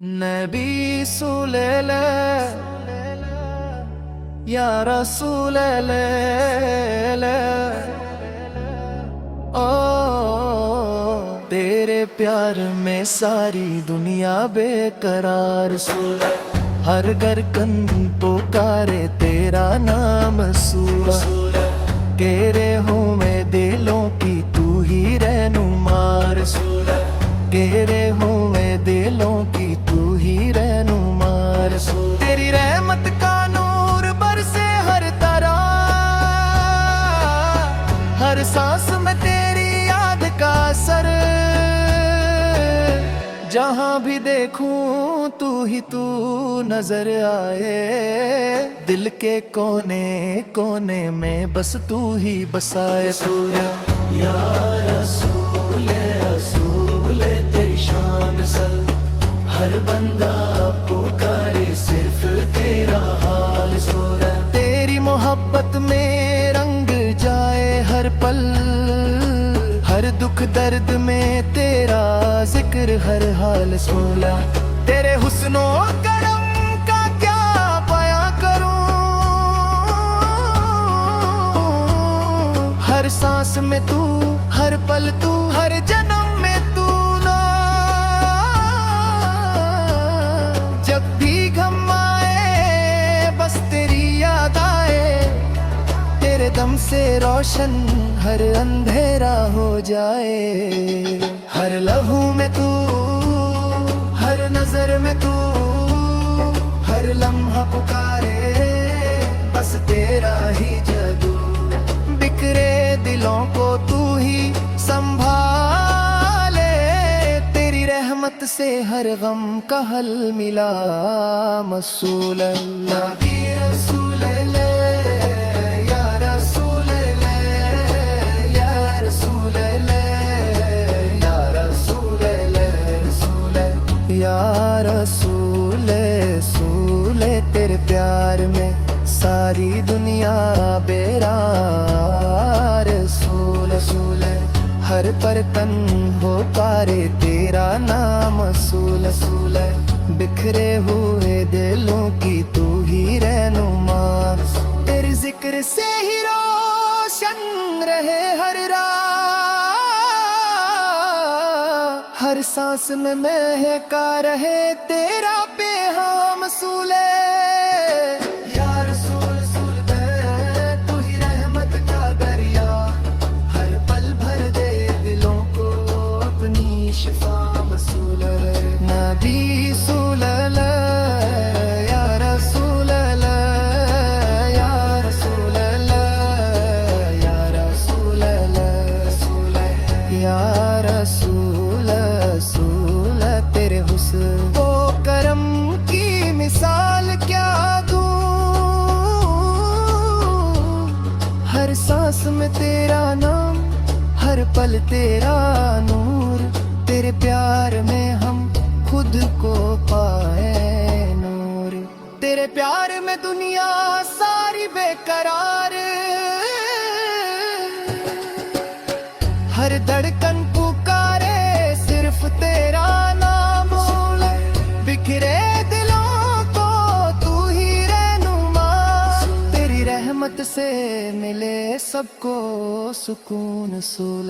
نبی سلیلہ یا رسول اللہ، او تیرے پیار میں ساری دنیا بے قرار، ہر گھر کن پکارے تیرا نام سورہ، تیرے ہوں میں دلوں کی تو ہی رہنما، تیرے ہوں میں دلوں کی تو ہی رہنما، تیری رحمت کا نور برسے ہر طرح، ہر سانس میں تیری یاد کا اثر، جہاں بھی دیکھوں تو نظر آئے، دل کے کونے کونے میں بس تو ہی بسائے، یا رسول رسول تیری شان سل، ہر بندہ پکارے صرف تیرا حال سورہ، تیری محبت میں رنگ جائے ہر پل، ہر دکھ درد میں تیرا ذکر ہر حال سولا، تیرے حسن و کرم کا کیا بیاں کروں، ہر سانس میں تو، ہر پل تو، ہر جنم میں تو نا، جب بھی غم آئے بس تیری یاد آئے، تیرے دم سے روشن ہر اندھیرا ہو جائے، ہر لمحوں میں تو، ہر نظر میں تو، ہر لمحہ پکارے بس تیرا ہی جادو، بکھرے دلوں کو تو ہی سنبھالے، تیری رحمت سے ہر غم کا حل ملا، رسول اللہ رسول اللہ، یا رسول اللہ، یا رسول اللہ، یا رسول اللہ، رسول اللہ، یا رسول رسول تیرے پیار میں ساری دنیا بیرار، رسول رسول ہر پر تن ہو پارے تیرا نام، رسول رسول بکھرے ہوئے دلوں کی تو ہی رہنما، تیرے ذکر سے ہی روشن رہے ہر راہ، ہر سانس میں مہکا رہے تیرا پیغام رسول، یا رسول رسول تو ہی رحمت کا دریا، ہر پل بھر دے دلوں کو اپنی شفا، رسول نبی رسول اللہ، یا رسول اللہ، یا رسول اللہ، یا رسول اللہ، رسول یا رسول رسول تیرے حسن و کرم کی مثال کیا دوں، ہر سانس میں تیرا نام، ہر پل تیرا نور، تیرے پیار میں ہم خود کو پائے نور، تیرے پیار میں دنیا ساری بے قرار، ہر دھڑکن پکارے صرف تیرا نام، بکھرے دلوں کو تو ہی رہنما، تیری رحمت سے ملے سب کو سکون، رسول